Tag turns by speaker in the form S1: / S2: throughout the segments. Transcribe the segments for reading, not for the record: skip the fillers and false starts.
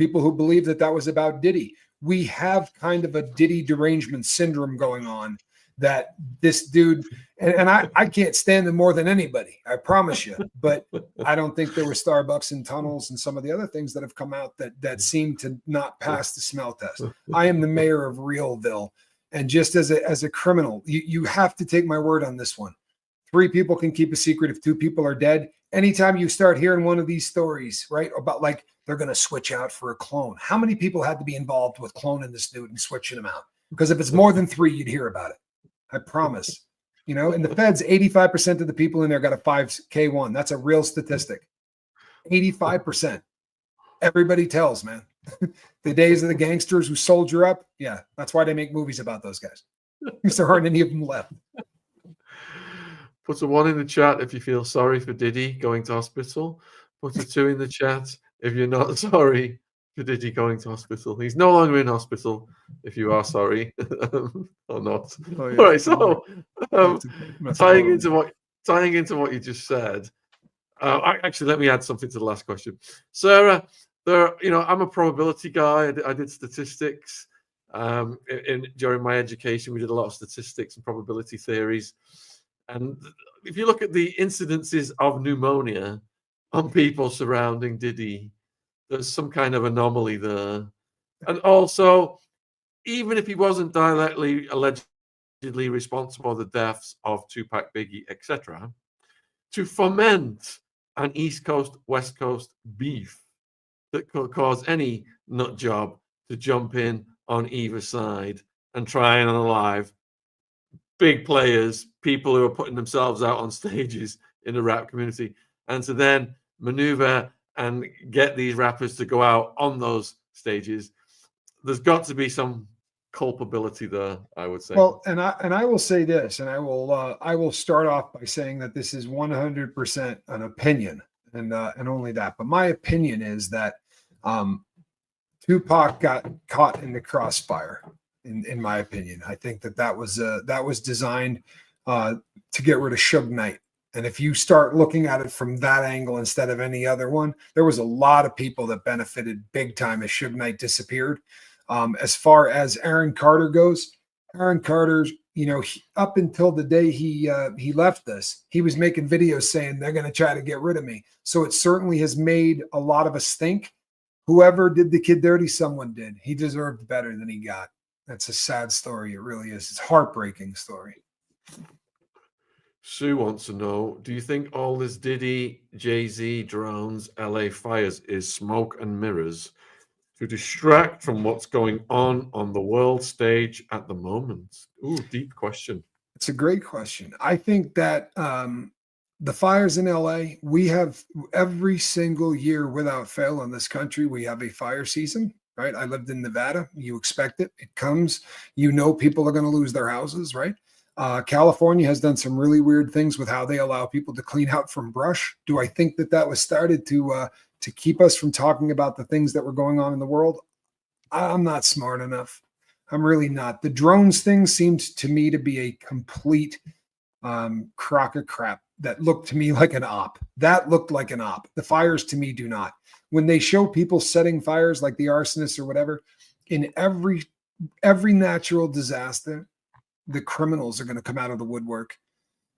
S1: people who believe that that was about Diddy. We have kind of a Diddy derangement syndrome going on, that this dude, and I can't stand him more than anybody, I promise you. But I don't think there were Starbucks in tunnels and some of the other things that have come out that seem to not pass the smell test. I am the mayor of Realville. And just as a criminal, you have to take my word on this one. 3 people can keep a secret if 2 people are dead. Anytime you start hearing one of these stories, right, about like they're going to switch out for a clone. How many people had to be involved with cloning this dude and switching him out? Because if it's more than 3, you'd hear about it. I promise. You know, in the feds, 85% of the people in there got a 5K1. That's a real statistic. 85%. Everybody tells, man. The days of the gangsters who soldier up. Yeah, that's why they make movies about those guys. Because there aren't any of them left.
S2: Put a 1 in the chat if you feel sorry for Diddy going to hospital. Put a 2 in the chat if you're not sorry for Diddy going to hospital. He's no longer in hospital if you are sorry or not.
S1: Oh, yeah.
S2: All right, so tying into what you just said, actually, let me add something to the last question. Sarah, I'm a probability guy. I did statistics during my education. We did a lot of statistics and probability theories. And if you look at the incidences of pneumonia on people surrounding Diddy, there's some kind of anomaly there. And also, even if he wasn't directly allegedly responsible for the deaths of Tupac, Biggie, etc., to foment an East Coast, West Coast beef that could cause any nut job to jump in on either side and try and unalive big players, people who are putting themselves out on stages in the rap community, and to then maneuver and get these rappers to go out on those stages. There's got to be some culpability there, I would say.
S1: Well, and I will say this, and I will start off by saying that this is 100% an opinion, and only that. But my opinion is that Tupac got caught in the crossfire. In my opinion, I think that was designed to get rid of Suge Knight. And if you start looking at it from that angle instead of any other one, there was a lot of people that benefited big time as Suge Knight disappeared. As far as Aaron Carter goes, Aaron Carter, up until the day he left us, he was making videos saying they're going to try to get rid of me. So it certainly has made a lot of us think whoever did the kid dirty, someone did. He deserved better than he got. That's a sad story. It really is. It's a heartbreaking story.
S2: Sue wants to know, do you think all this Diddy, Jay-Z, drones, LA fires is smoke and mirrors to distract from what's going on the world stage at the moment? Ooh, deep question.
S1: It's a great question. I think that the fires in LA, we have every single year without fail in this country, we have a fire season. Right? I lived in Nevada. You expect it. It comes. People are going to lose their houses, right? California has done some really weird things with how they allow people to clean out from brush. Do I think that was started to keep us from talking about the things that were going on in the world? I'm not smart enough. I'm really not. The drones thing seemed to me to be a complete crock of crap that looked to me like an op. That looked like an op. The fires to me do not. When they show people setting fires like the arsonists or whatever, in every natural disaster, the criminals are going to come out of the woodwork,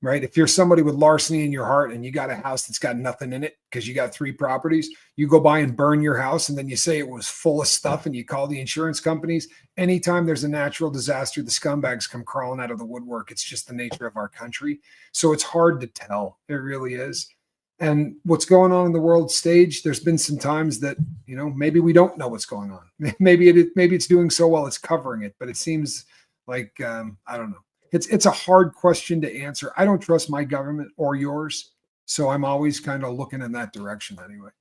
S1: right? If you're somebody with larceny in your heart and you got a house that's got nothing in it because you got 3 properties, you go by and burn your house and then you say it was full of stuff and you call the insurance companies. Anytime there's a natural disaster, the scumbags come crawling out of the woodwork. It's just the nature of our country. So it's hard to tell. It really is. And what's going on in the world stage, there's been some times that, maybe we don't know what's going on. Maybe it's doing so well it's covering it, but it seems like, I don't know. It's a hard question to answer. I don't trust my government or yours, so I'm always kind of looking in that direction anyway.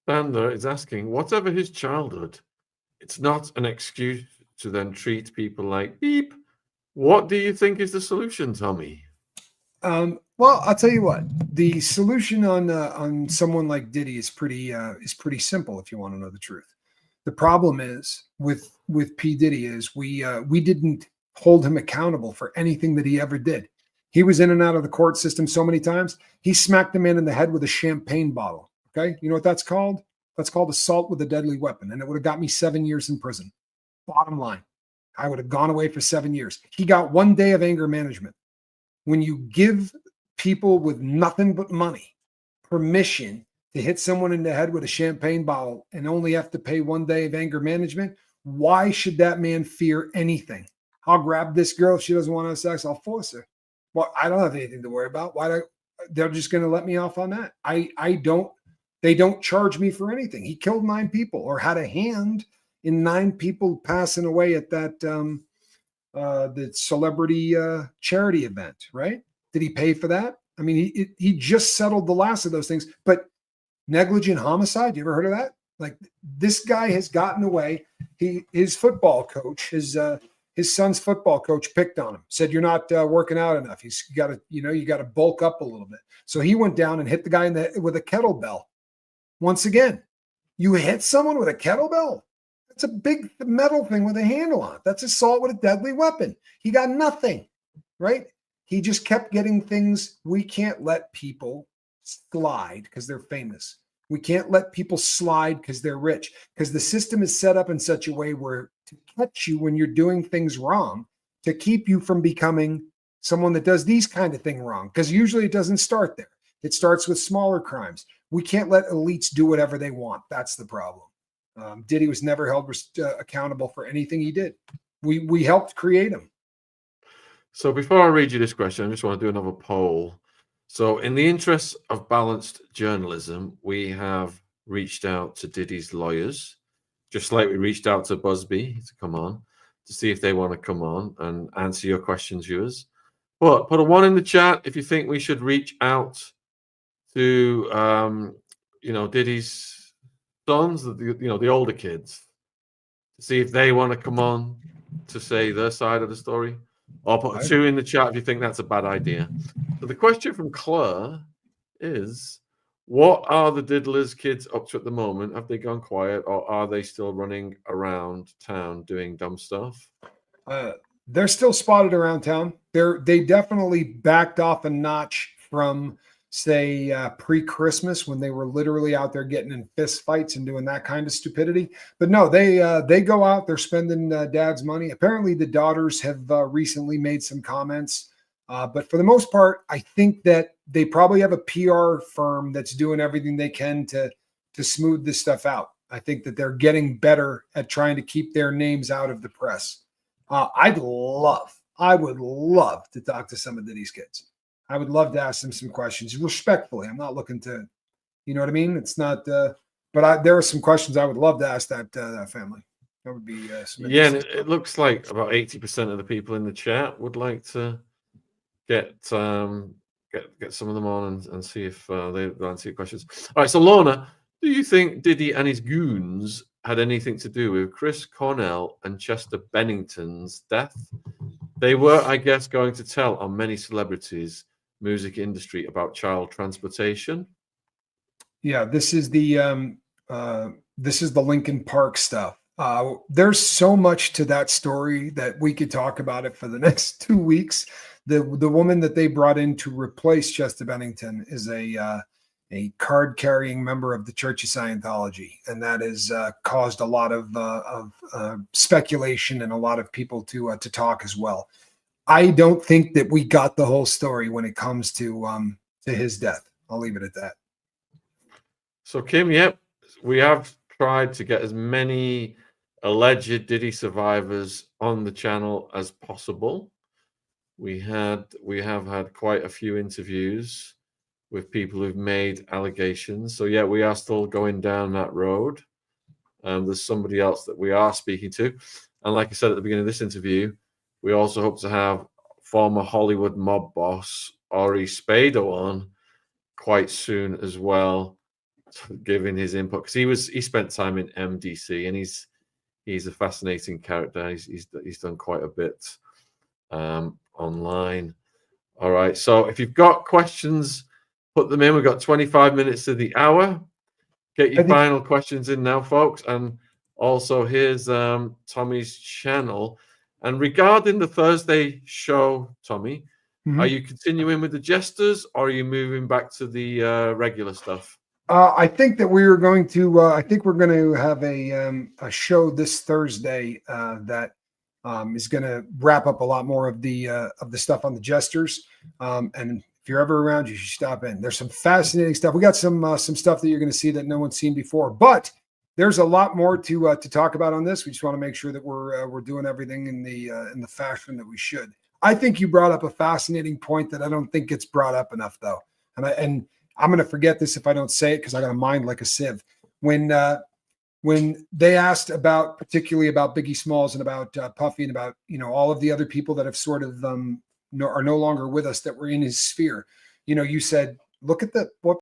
S2: Sander is asking, whatever his childhood, it's not an excuse to then treat people like beep. What do you think is the solution, Tommy?
S1: Well, I'll tell you what. The solution on someone like Diddy is pretty simple. If you want to know the truth, the problem is with P. Diddy is we didn't hold him accountable for anything that he ever did. He was in and out of the court system so many times. He smacked a man in the head with a champagne bottle. Okay, you know what that's called? That's called assault with a deadly weapon, and it would have got me 7 years in prison. Bottom line, I would have gone away for 7 years. He got 1 day of anger management. When you give people with nothing but money permission to hit someone in the head with a champagne bottle and only have to pay 1 day of anger management, why should that man fear anything? I'll grab this girl. If she doesn't want to have sex, I'll force her. Well, I don't have anything to worry about. They're just going to let me off on that. They don't charge me for anything. He killed 9 people or had a hand in 9 people passing away at that the celebrity charity event, right? Did he pay for that? I mean, he just settled the last of those things. But negligent homicide, you ever heard of that? Like, this guy has gotten away. His football coach, his son's football coach, picked on him, said, "You're not working out enough. You got to bulk up a little bit." So he went down and hit the guy with a kettlebell. Once again, you hit someone with a kettlebell. It's a big metal thing with a handle on it. That's assault with a deadly weapon. He got nothing, right? He just kept getting things. We can't let people slide because they're famous. We can't let people slide because they're rich, because the system is set up in such a way where to catch you when you're doing things wrong, to keep you from becoming someone that does these kind of things wrong, because usually it doesn't start there. It starts with smaller crimes. We can't let elites do whatever they want. That's the problem. Diddy was never held accountable for anything he did. We helped create him.
S2: So before I read you this question, I just want to do another poll. So in the interest of balanced journalism, we have reached out to Diddy's lawyers, just like we reached out to Busby to come on, to see if they want to come on and answer your questions, viewers. But put a 1 in the chat if you think we should reach out to, Diddy's sons, the older kids, to see if they want to come on to say their side of the story. Or put a 2 in the chat if you think that's a bad idea. So the question from Claire is, what are the Diddlers kids up to at the moment? Have they gone quiet, or are they still running around town doing dumb stuff?
S1: They're still spotted around town. They definitely backed off a notch from, say, pre-Christmas, when they were literally out there getting in fist fights and doing that kind of stupidity. But no, they go out, they're spending dad's money. Apparently the daughters have recently made some comments. But for the most part, I think that they probably have a PR firm that's doing everything they can to smooth this stuff out. I think that they're getting better at trying to keep their names out of the press. I would love to talk to some of Diddy's kids. I would love to ask them some questions respectfully. I'm not looking to, you know what I mean? It's not, but there are some questions I would love to ask that family. That would be
S2: yeah. And it looks like about 80% of the people in the chat would like to get some of them on and see if they answer your questions. All right. So Lorna, do you think Diddy and his goons had anything to do with Chris Cornell and Chester Bennington's death? They were, I guess, going to tell on many celebrities' music industry about child transportation.
S1: Yeah, this is the Linkin Park stuff. There's so much to that story that we could talk about it for the next 2 weeks. The woman that they brought in to replace Chester Bennington is a card-carrying member of the Church of Scientology, and that has caused a lot of speculation and a lot of people to talk as well. I don't think that we got the whole story when it comes to his death. I'll leave it at that.
S2: So Kim, yep, we have tried to get as many alleged Diddy survivors on the channel as possible. We have had quite a few interviews with people who've made allegations. So yeah, we are still going down that road. There's somebody else that we are speaking to. And like I said at the beginning of this interview, we also hope to have former Hollywood mob boss Ori Spado on quite soon as well, giving his input, because he spent time in MDC, and he's a fascinating character. He's done quite a bit online. All right, so if you've got questions, put them in. We've got 25 minutes to the hour. Get your final questions in now, folks. And also, here's Tommy's channel. And regarding the Thursday show, Tommy, are you continuing with the jesters, or are you moving back to the regular stuff?
S1: I think that we are going to. I think we're going to have a show this Thursday that is going to wrap up a lot more of the stuff on the Jesters. And if you're ever around, you should stop in. There's some fascinating stuff. We got some stuff that you're going to see that no one's seen before. But there's a lot more to talk about on this. We just want to make sure that we're doing everything in the fashion that we should. I think you brought up a fascinating point that I don't think gets brought up enough, though, and I'm going to forget this if I don't say it because I got a mind like a sieve. When they asked particularly about Biggie Smalls and about Puffy and about all of the other people that have sort of are no longer with us that were in his sphere, you said, look at what